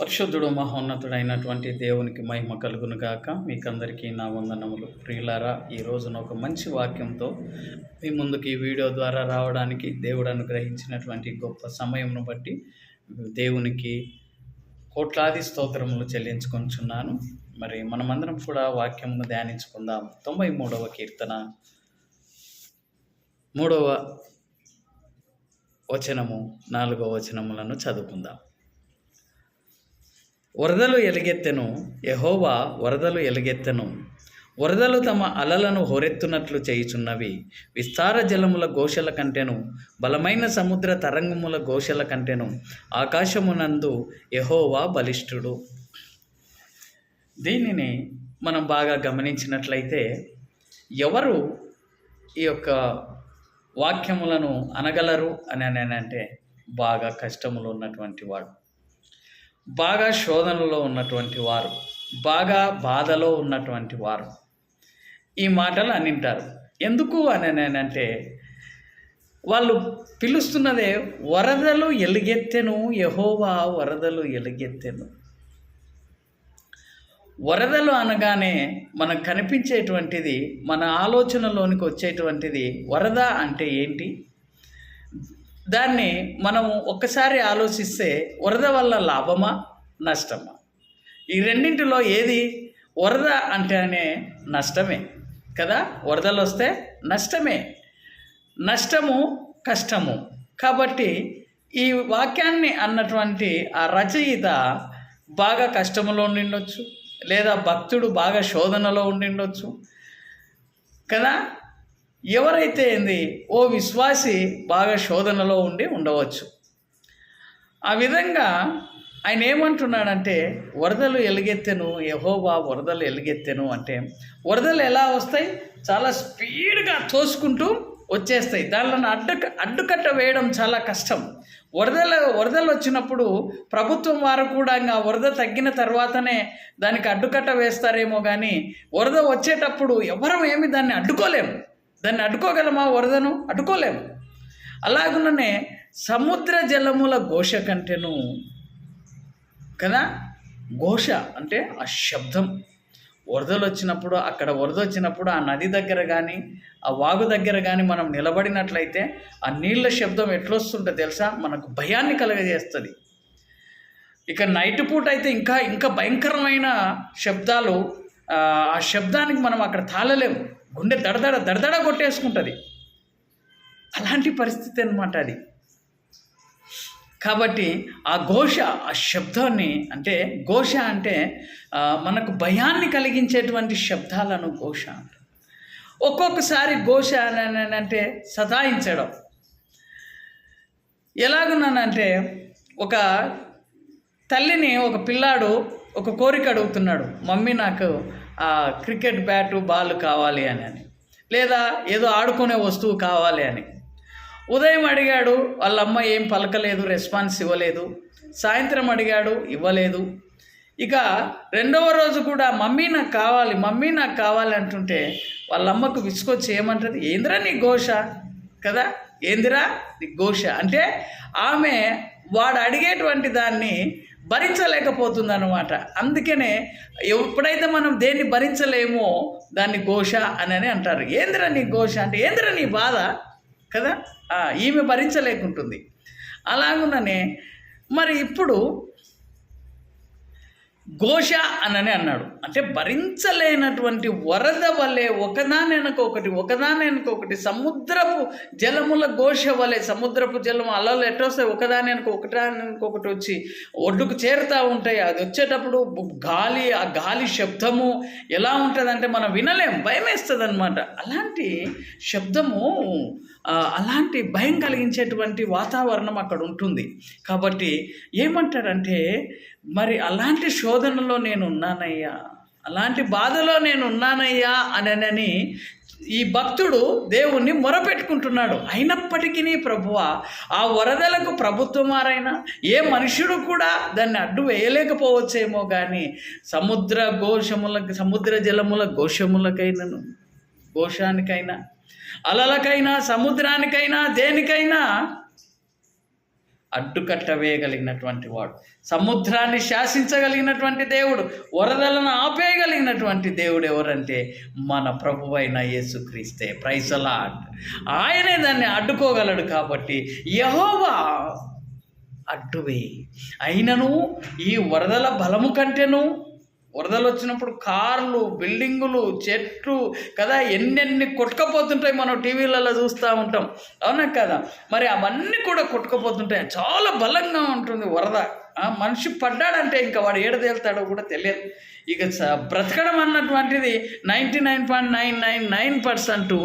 పరిశుద్ధుడు మహోన్నతుడైనటువంటి దేవునికి మహిమ కలుగును గాక. మీకందరికీ నా వందనములు. ప్రియులారా, ఈ రోజున ఒక మంచి వాక్యంతో మీ ముందుకు ఈ వీడియో ద్వారా రావడానికి దేవుడు అనుగ్రహించినటువంటి గొప్ప సమయంను బట్టి దేవునికి కోట్లాది స్తోత్రములు చెల్లించుకొంచున్నాను. మరి మనమందరం కూడా వాక్యమును ధ్యానించుకుందాం. 93వ కీర్తన 3వ వచనము 4వ వచనములను చదువుకుందాం. వరదలు ఎలుగెత్తెను, యెహోవా వరదలు ఎలుగెత్తెను. వరదలు తమ అలలను హోరెత్తునట్లు చేయుచున్నవి. విస్తార జలముల ఘోషల కంటెను, బలమైన సముద్ర తరంగముల ఘోషల కంటెను ఆకాశమునందు యెహోవా బలిష్ఠుడు. దీనిని మనం బాగా గమనించినట్లయితే, ఎవరు ఈ యొక్క వాక్యములను అనగలరు అని అంటే బాగా కష్టములు ఉన్నటువంటి వాడు, బాగా శోధనలో ఉన్నటువంటి వారు, బాగా బాధలో ఉన్నటువంటి వారు ఈ మాటలు అనింటారు. ఎందుకు అని అంటే వాళ్ళు పిలుస్తున్నదే వరదలు ఎలుగెత్తెను, యెహోవా వరదలు ఎలుగెత్తెను. వరదలు అనగానే మనకు కనిపించేటువంటిది, మన ఆలోచనలోనికి వచ్చేటువంటిది వరద అంటే ఏంటి? దాన్ని మనం ఒక్కసారి ఆలోచిస్తే వరద వల్ల లాభమా నష్టమా? ఈ రెండింటిలో ఏది? వరద అంటేనే నష్టమే కదా. వరదలు వస్తే నష్టమే, నష్టము కష్టము. కాబట్టి ఈ వాక్యాన్ని అన్నటువంటి ఆ రచయిత బాగా కష్టములో ఉండిండొచ్చు, లేదా భక్తుడు బాగా శోధనలో ఉండిండొచ్చు కదా. ఎవరైతే ఏంది, ఓ విశ్వాసి బాగా శోధనలో ఉండవచ్చు. ఆ విధంగా ఆయన ఏమంటున్నాడంటే, వరదలు ఎలుగెత్తెను, యెహోవా వరదలు ఎలుగెత్తెను అంటే, వరదలు ఎలా వస్తాయి? చాలా స్పీడ్గా తోసుకుంటూ వచ్చేస్తాయి. దానిలో అడ్డుకట్ట వేయడం చాలా కష్టం. వరదలు వచ్చినప్పుడు ప్రభుత్వం వారు కూడా ఇంకా వరద తగ్గిన తర్వాతనే దానికి అడ్డుకట్ట వేస్తారేమో, కానీ వరద వచ్చేటప్పుడు ఎవరం ఏమి దాన్ని అడ్డుకోలేము. దాన్ని అడ్డుకోగలమా? వరదను అడ్డుకోలేము. అలాగుననే సముద్ర జలముల ఘోష కంటెను కదా. ఘోష అంటే ఆ శబ్దం. వరదలు వచ్చినప్పుడు, అక్కడ వరద వచ్చినప్పుడు ఆ నది దగ్గర కానీ ఆ వాగు దగ్గర కానీ మనం నిలబడినట్లయితే ఆ నీళ్ళ శబ్దం ఎట్లొస్తుంటుందో తెలుసా? మనకు భయాన్ని కలుగజేస్తుంది. ఇక నైట్ పూట అయితే ఇంకా భయంకరమైన శబ్దాలు. ఆ శబ్దానికి మనం అక్కడ తాళలేము, గుండె దడదడ కొట్టేసుకుంటుంది. అలాంటి పరిస్థితి అన్నమాట అది. కాబట్టి ఆ ఘోష, ఆ శబ్దాన్ని అంటే ఘోష అంటే మనకు భయాన్ని కలిగించేటువంటి శబ్దాలను ఘోష అంటారు. ఒక్కొక్కసారి ఘోష అని అంటే సతాయించడం. ఎలాగున్నానంటే, ఒక తల్లిని ఒక పిల్లాడు ఒక కోరిక అడుగుతున్నాడు, మమ్మీ నాకు క్రికెట్ బ్యాటు బాల్ కావాలి అని, లేదా ఏదో ఆడుకునే వస్తువు కావాలి అని. ఉదయం అడిగాడు, వాళ్ళ అమ్మ ఏం పలకలేదు, రెస్పాన్స్ ఇవ్వలేదు. సాయంత్రం అడిగాడు, ఇవ్వలేదు. ఇక రెండవ రోజు కూడా మమ్మీ నాకు కావాలి అంటుంటే వాళ్ళ అమ్మకు విసుకొచ్చి ఏమంటుంది? ఏందిరా నీ ఘోష కదా, ఏందిరా నీ ఘోష అంటే ఆమె వాడు అడిగేటువంటి దాన్ని భరించలేకపోతుందన్నమాట. అందుకనే ఎప్పుడైతే మనం దేన్ని భరించలేమో దాన్ని ఘోష అని అంటారు. ఏందిరా నీ ఘోష అంటే ఏందిరా నీ బాధ కదా. ఈమె భరించలేకుంటుంది. అలాగుననే మరి ఇప్పుడు ఘోష అని అన్నాడు అంటే భరించలేనటువంటి వరద వలె ఒకదానెనకొకటి సముద్రపు జలముల ఘోష వలె. సముద్రపు జలము అలలు ఎట్టొస్తాయి, ఒకదానెనకొకటి వచ్చి ఒడ్డుకు చేరుతూ ఉంటాయి. అది వచ్చేటప్పుడు ఆ గాలి శబ్దము ఎలా ఉంటుందంటే మనం వినలేం, భయం వేస్తుంది అనమాట. అలాంటి శబ్దము, అలాంటి భయం కలిగించేటువంటి వాతావరణం అక్కడ ఉంటుంది. కాబట్టి ఏమంటాడంటే, మరి అలాంటి శోధనలో నేను ఉన్నానయ్యా, అలాంటి బాధలో నేను ఉన్నానయ్యా అని ఈ భక్తుడు దేవుణ్ణి మొరపెట్టుకుంటున్నాడు. అయినప్పటికీ ప్రభువా, ఆ వరదలకు ప్రభుత్వం వారైనా ఏ మనుషుడు కూడా దాన్ని అడ్డు వేయలేకపోవచ్చేమో, కానీ సముద్ర జలముల ఘోషానికైనా, అలలకైనా, సముద్రానికైనా, దేనికైనా అడ్డుకట్ట వేయగలిగినటువంటి వాడు, సముద్రాన్ని శాసించగలిగినటువంటి దేవుడు, వరదలను ఆపేయగలిగినటువంటి దేవుడు ఎవరంటే మన ప్రభువైన యేసుక్రీస్తే. Praise the lord. ఆయనే దాన్ని అడ్డుకోగలడు. కాబట్టి యెహోవా అడ్డువేయి. అయినను ఈ వరదల బలము కంటేను, వరదలు వచ్చినప్పుడు కార్లు, బిల్డింగులు, చెట్లు కదా ఎన్నెన్ని కొట్టుకపోతుంటాయి, మనం టీవీలలో చూస్తూ ఉంటాం, అవునా కదా? మరి అవన్నీ కూడా కొట్టుకపోతుంటాయి. చాలా బలంగా ఉంటుంది వరద. మనిషి పడ్డాడంటే ఇంకా వాడు ఏడ తేలుతాడో కూడా తెలియదు. ఇక బ్రతకడం అన్నటువంటిది 99.999%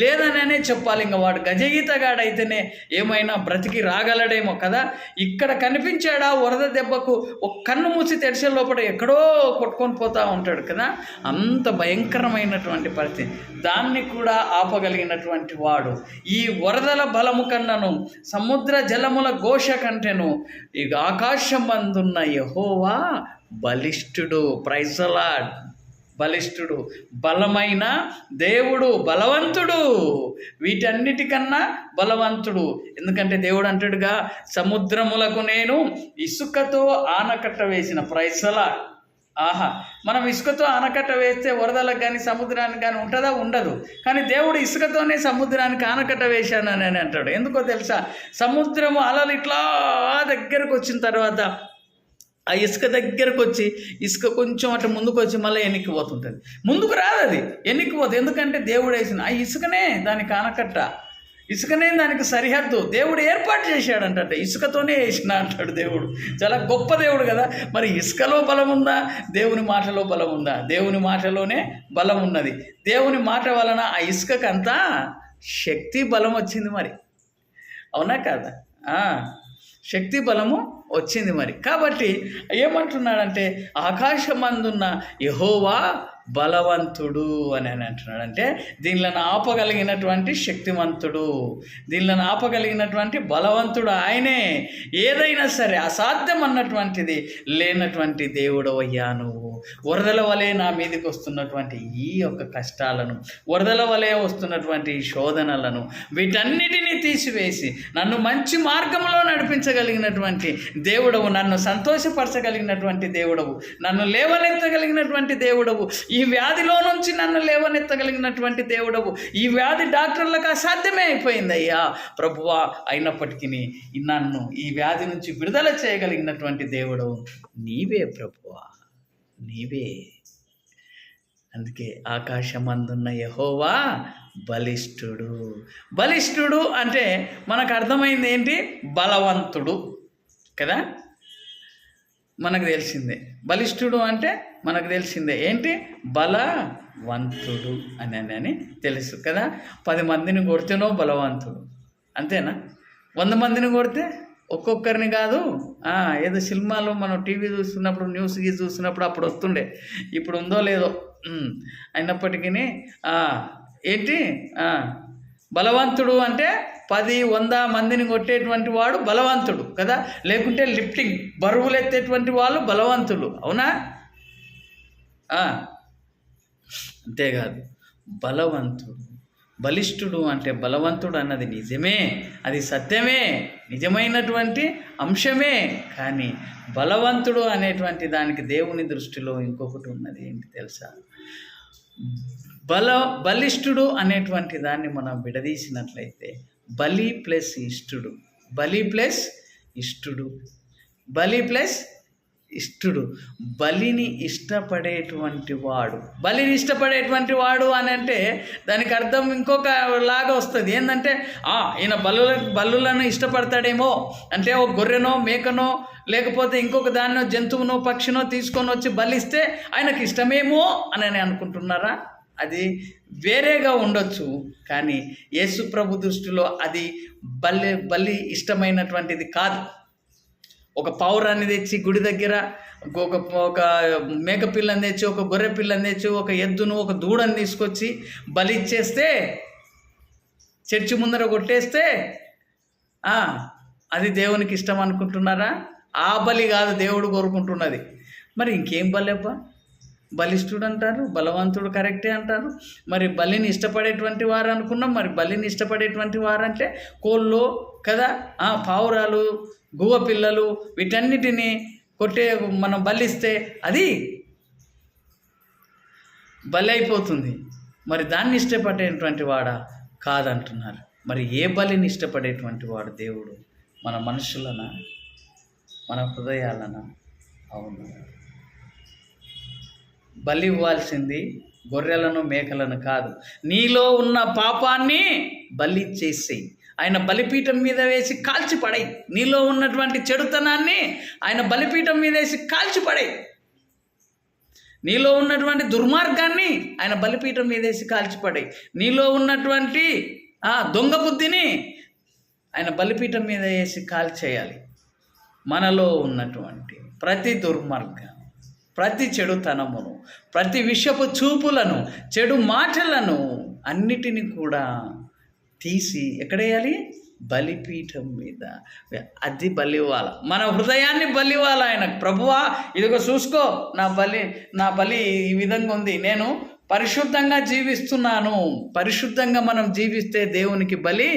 లేదనే చెప్పాలి. ఇంకా వాడు గజగీతగాడైతేనే ఏమైనా బ్రతికి రాగలడేమో కదా. ఇక్కడ కనిపించాడా వరద దెబ్బకు ఒక కన్ను మూసి తెరిచే లోపల ఎక్కడో కొట్టుకొని పోతూ ఉంటాడు కదా. అంత భయంకరమైనటువంటి పరిస్థితి. దాన్ని కూడా ఆపగలిగినటువంటి వాడు, ఈ వరదల బలము కన్నను సముద్ర జలముల ఘోష కంటేను ఇక ఆకాశమందున్న యెహోవా బలిష్ఠుడు. Praise the lord. బలిష్ఠుడు, బలమైన దేవుడు, బలవంతుడు, వీటన్నిటికన్నా బలవంతుడు. ఎందుకంటే దేవుడు అంటాడుగా, సముద్రములకు నేను ఇసుకతో ఆనకట్ట వేసిన. Praise the lord. ఆహా, మనం ఇసుకతో ఆనకట్ట వేస్తే వరదలకు కానీ సముద్రానికి కానీ ఉంటుందా? ఉండదు. కానీ దేవుడు ఇసుకతోనే సముద్రానికి ఆనకట్ట వేశాను అని అంటాడు. ఎందుకో తెలుసా? సముద్రము అలలు ఇట్లా దగ్గరకు వచ్చిన తర్వాత ఆ ఇసుక దగ్గరకు వచ్చి ఇసుక కొంచెం అటు ముందుకు వచ్చి మళ్ళీ వెనక్కి పోతుంటుంది. ముందుకు రాదు, అది వెనక్కి పోతుంది. ఎందుకంటే దేవుడు వేసిన ఆ ఇసుకనే దానికి ఆనకట్ట, ఇసుకనే దానికి సరిహద్దు దేవుడు ఏర్పాటు చేశాడంట. ఇసుకతోనే వేసిన అంటాడు దేవుడు. చాలా గొప్ప దేవుడు కదా. మరి ఇసుకలో బలం ఉందా? దేవుని మాటలో బలం ఉందా? దేవుని మాటలోనే బలం ఉన్నది. దేవుని మాట వలన ఆ ఇసుకకంతా శక్తి బలం వచ్చింది. మరి అవునా కదా? శక్తి బలము వచ్చింది. మరి కాబట్టి ఏమంటున్నాడంటే ఆకాశమందున్న యెహోవా బలవంతుడు అని అంటున్నాడు. అంటే దీనిలను ఆపగలిగినటువంటి శక్తివంతుడు, దీనిలను ఆపగలిగినటువంటి బలవంతుడు ఆయనే. ఏదైనా సరే అసాధ్యం అన్నటువంటిది లేనటువంటి దేవుడు అయ్యా నువ్వు. వరదల వలె నా మీదకి వస్తున్నటువంటి ఈ యొక్క కష్టాలను, వరదల వలె వస్తున్నటువంటి శోధనలను, వీటన్నిటినీ తీసివేసి నన్ను మంచి మార్గంలో నడిపించగలిగినటువంటి దేవుడవు, నన్ను సంతోషపరచగలిగినటువంటి దేవుడవు, నన్ను లేవనెత్తగలిగినటువంటి దేవుడవు, ఈ వ్యాధిలో నుంచి నన్ను లేవనెత్తగలిగినటువంటి దేవుడవు. ఈ వ్యాధి డాక్టర్లకు అసాధ్యమే అయిపోయింది అయ్యా ప్రభువా, అయినప్పటికీ నన్ను ఈ వ్యాధి నుంచి విడుదల చేయగలిగినటువంటి దేవుడవు నీవే ప్రభువా, నీవే. అందుకే ఆకాశమందున్న యెహోవా బలిష్ఠుడు. బలిష్ఠుడు అంటే మనకు అర్థమైంది ఏంటి? బలవంతుడు కదా. మనకు తెలిసిందే బలిష్ఠుడు అంటే, మనకు తెలిసిందే ఏంటి? బలవంతుడు అని తెలుసు కదా. 10 మందిని కొడితేనో బలవంతుడు, అంతేనా? 100 మందిని కొడితే ఒక్కొక్కరిని కాదు. ఏదో సినిమాలో మనం టీవీ చూస్తున్నప్పుడు, న్యూస్ చూస్తున్నప్పుడు అప్పుడు వస్తుండే, ఇప్పుడు ఉందో లేదో. అయినప్పటికీ ఏంటి బలవంతుడు అంటే 10-100 మందిని కొట్టేటువంటి వాడు బలవంతుడు కదా. లేకుంటే లిఫ్టింగ్, బరువులు ఎత్తేటువంటి వాళ్ళు బలవంతులు, అవునా? అంతేకాదు బలవంతుడు, బలిష్ఠుడు అంటే బలవంతుడు అన్నది నిజమే, అది సత్యమే, నిజమైనటువంటి అంశమే. కానీ బలవంతుడు అనేటువంటి దానికి దేవుని దృష్టిలో ఇంకొకటి ఉన్నది. ఏంటి తెలుసా? బలిష్ఠుడు అనేటువంటి దాన్ని మనం విడదీసినట్లయితే బలి ప్లస్ ఇష్టుడు, బలి ప్లస్ ఇష్టుడు, బలి ప్లస్ ఇష్టుడు. బలిని ఇష్టపడేటువంటి వాడు, బలిని ఇష్టపడేటువంటి వాడు అని అంటే దానికి అర్థం ఇంకొక లాగా వస్తుంది. ఏంటంటే ఈయన బలులను ఇష్టపడతాడేమో అంటే, ఒక గొర్రెనో మేకనో లేకపోతే ఇంకొక దాన్నో జంతువునో పక్షినో తీసుకొని వచ్చి బలిస్తే ఆయనకి ఇష్టమేమో అని అనుకుంటున్నారా? అది వేరేగా ఉండొచ్చు. కానీ యేసు ప్రభు దృష్టిలో అది బలి ఇష్టమైనటువంటిది కాదు. ఒక పావురాన్ని తెచ్చి గుడి దగ్గర ఒక మేక పిల్లని తెచ్చి, ఒక గొర్రె పిల్లని తెచ్చి, ఒక ఎద్దును, ఒక దూడని తీసుకొచ్చి బలి ఇచ్చేస్తే, చర్చి ముందర కొట్టేస్తే అది దేవునికి ఇష్టం అనుకుంటున్నారా? ఆ బలి కాదు దేవుడు కోరుకుంటున్నది. మరి ఇంకేం బలి అబ్బా? బలిష్ఠుడు అంటారు, బలవంతుడు కరెక్టే అంటారు. మరి బలిని ఇష్టపడేటువంటి వారు అనుకున్నాం. మరి బలిని ఇష్టపడేటువంటి వారంటే కోళ్ళో కదా, పావురాలు, గువ్వ పిల్లలు వీటన్నిటిని మనం బలిస్తే అది బలి అయిపోతుంది. మరి దాన్ని ఇష్టపడేటువంటి వాడా కాదంటున్నారు. మరి ఏ బలిని ఇష్టపడేటువంటి వాడు దేవుడు? మన మనుషులనా, మన హృదయాలనా? అవును, బలి ఇవ్వాల్సింది గొర్రెలను మేకలను కాదు, నీలో ఉన్న పాపాన్ని బలి చేసేయి. ఆయన బలిపీఠం మీద వేసి కాల్చిపడేయి. నీలో ఉన్నటువంటి చెడుతనాన్ని ఆయన బలిపీఠం మీద వేసి కాల్చిపడేయి. నీలో ఉన్నటువంటి దుర్మార్గాన్ని ఆయన బలిపీఠం మీద వేసి కాల్చిపడేయి. నీలో ఉన్నటువంటి దొంగ బుద్ధిని ఆయన బలిపీఠం మీద వేసి కాల్చేయాలి. మనలో ఉన్నటువంటి ప్రతి దుర్మార్గం, ప్రతి చెడుతనమును, ప్రతి విషపు చూపులను, చెడు మాటలను అన్నిటినీ కూడా తీసి ఎక్కడేయాలి? బలిపీఠం మీద. అది బలివ్వాలి. మన హృదయాన్ని బలివ్వాలి ఆయనకు. ప్రభువా, ఇదిగో చూసుకో, నా బలి ఈ విధంగా ఉంది, నేను పరిశుద్ధంగా జీవిస్తున్నాను. పరిశుద్ధంగా మనం జీవిస్తే దేవునికి బలి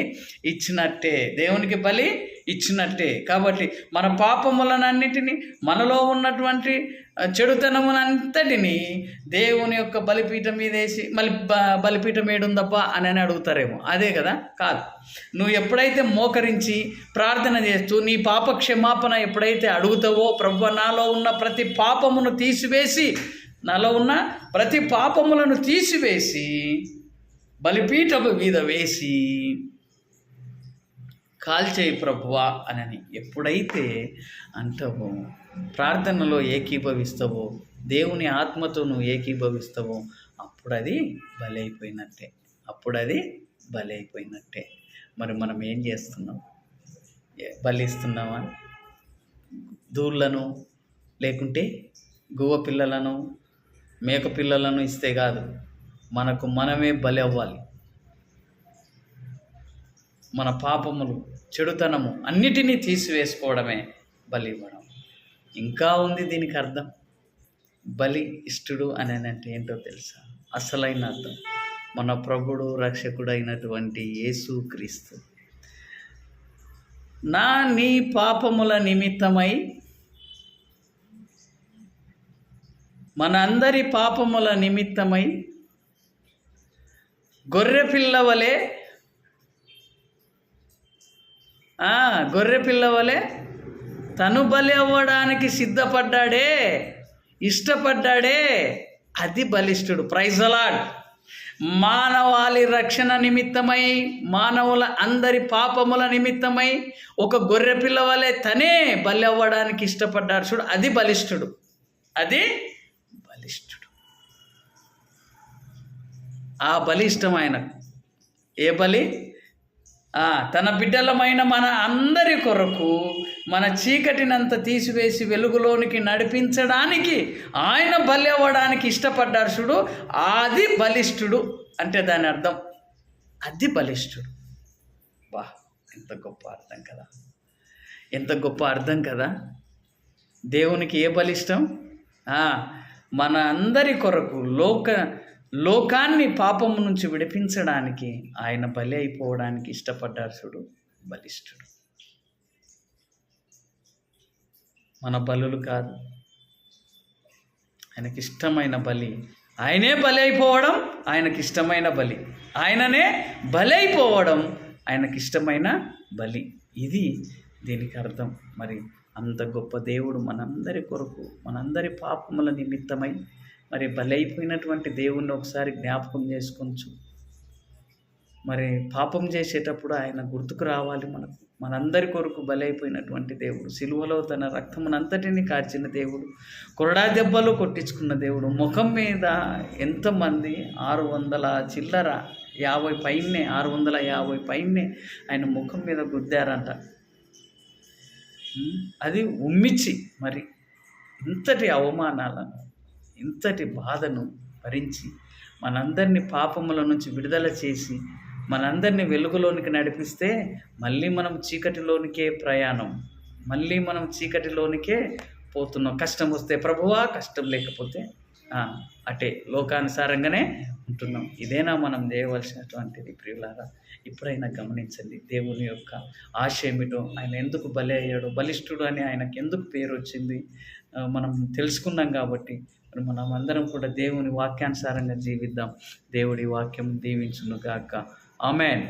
ఇచ్చినట్టే, దేవునికి బలి ఇచ్చినట్టే. కాబట్టి మన పాపములనన్నిటినీ, మనలో ఉన్నటువంటి చెడుతనమునంతటిని దేవుని యొక్క బలిపీఠం మీద వేసి, మళ్ళీ బలిపీఠం ఏడుందబ్బా అని అడుగుతారేమో. అదే కదా? కాదు. నువ్వు ఎప్పుడైతే మోకరించి ప్రార్థన చేస్తూ నీ పాప క్షమాపణ ఎప్పుడైతే అడుగుతావో, ప్రభువా నాలో ఉన్న ప్రతి పాపమును తీసివేసి, నాలో ఉన్న ప్రతి పాపములను తీసివేసి బలిపీఠము మీద వేసి కాల్చేయి ప్రభువా అని ఎప్పుడైతే అంటావో, ప్రార్థనలో ఏకీభవిస్తావో, దేవుని ఆత్మతో నువ్వు ఏకీభవిస్తావో, అప్పుడు అది బలైపోయినట్టే. మరి మనం ఏం చేస్తున్నాం? బలిస్తున్నామా? దూళ్ళను, లేకుంటే గువ్వ పిల్లలను, మేక పిల్లలను ఇస్తే కాదు, మనకు మనమే బలి అవ్వాలి. మన పాపములు, చెడుతనము అన్నిటినీ తీసివేసుకోవడమే బలి ఇవ్వడం. ఇంకా ఉంది దీనికి అర్థం. బలి ఇష్టడు అని అంటే ఏంటో తెలుసా? అసలైన అర్థం మన ప్రభుడు రక్షకుడు అయినటువంటి యేసుక్రీస్తు నీ పాపముల నిమిత్తమై, మన అందరి పాపముల నిమిత్తమై గొర్రె పిల్లవలే తను బలి అవ్వడానికి సిద్ధపడ్డాడే, ఇష్టపడ్డాడే, అది బలిష్ఠుడు. Praise the lord. మానవాళి రక్షణ నిమిత్తమై, మానవుల అందరి పాపముల నిమిత్తమై ఒక గొర్రె పిల్లవలే తనే బలి అవ్వడానికి ఇష్టపడ్డాడు చూడు, అది బలిష్ఠుడు. ఆ బలిష్టం ఆయనకు. ఏ బలి? తన బిడ్డలమైన మన అందరి కొరకు మన చీకటినంత తీసివేసి వెలుగులోనికి నడిపించడానికి ఆయన బలి అవ్వడానికి ఇష్టపడ్డాడు చూడు, అది బలిష్ఠుడు. అంటే దాని అర్థం అది బలిష్ఠుడు. ఎంత గొప్ప అర్థం కదా. దేవునికి ఏ బలిష్టం? మన అందరి కొరకు లోకాన్ని పాపము నుంచి విడిపించడానికి ఆయన బలి అయిపోవడానికి ఇష్టపడ్డాడు చూడు, బలిష్ఠుడు. మన బలులు కాదు, ఆయనకిష్టమైన బలి. ఆయనే బలి అయిపోవడం ఆయనకిష్టమైన బలి. ఆయననే బలి అయిపోవడం ఆయనకిష్టమైన బలి. ఇది దీనికి అర్థం. మరి అంత గొప్ప దేవుడు మనందరి కొరకు, మనందరి పాపముల నిమిత్తమై మరి బలైపోయినటువంటి దేవుణ్ణి ఒకసారి జ్ఞాపకం చేసుకొచ్చు. మరి పాపం చేసేటప్పుడు ఆయన గుర్తుకు రావాలి మనకు. మనందరి కొరకు బలైపోయినటువంటి దేవుడు, సిలువలో తన రక్తమునంతటిని కార్చిన దేవుడు, కొరడా దెబ్బలు కొట్టించుకున్న దేవుడు, ముఖం మీద ఎంతమంది 650 పైనే ఆయన ముఖం మీద గుద్దారంట. అది ఉమ్మిచ్చి మరి ఇంతటి అవమానాలను, ఇంతటి బాధను భరించి మనందరినీ పాపముల నుంచి విడుదల చేసి మనందరినీ వెలుగులోనికి నడిపిస్తే మళ్ళీ మనం చీకటిలోనికే ప్రయాణం, మళ్ళీ మనం చీకటిలోనికే పోతున్నాం. కష్టం వస్తే ప్రభువా, కష్టం లేకపోతే అటే లోకానుసారంగానే ఉంటున్నాం. ఇదేనా మనం చేయవలసినటువంటిది ప్రియులారా? ఇప్పుడైనా గమనించండి దేవుని యొక్క ఆశ ఏమిటో, ఆయన ఎందుకు బలి అయ్యాడో, బలిష్ఠుడు అని ఆయనకు ఎందుకు పేరు వచ్చింది మనం తెలుసుకున్నాం. కాబట్టి మరి మనం అందరం కూడా దేవుని వాక్యానుసారంగా జీవిద్దాం. దేవుడి వాక్యం దీవించును గాక. ఆమేన్.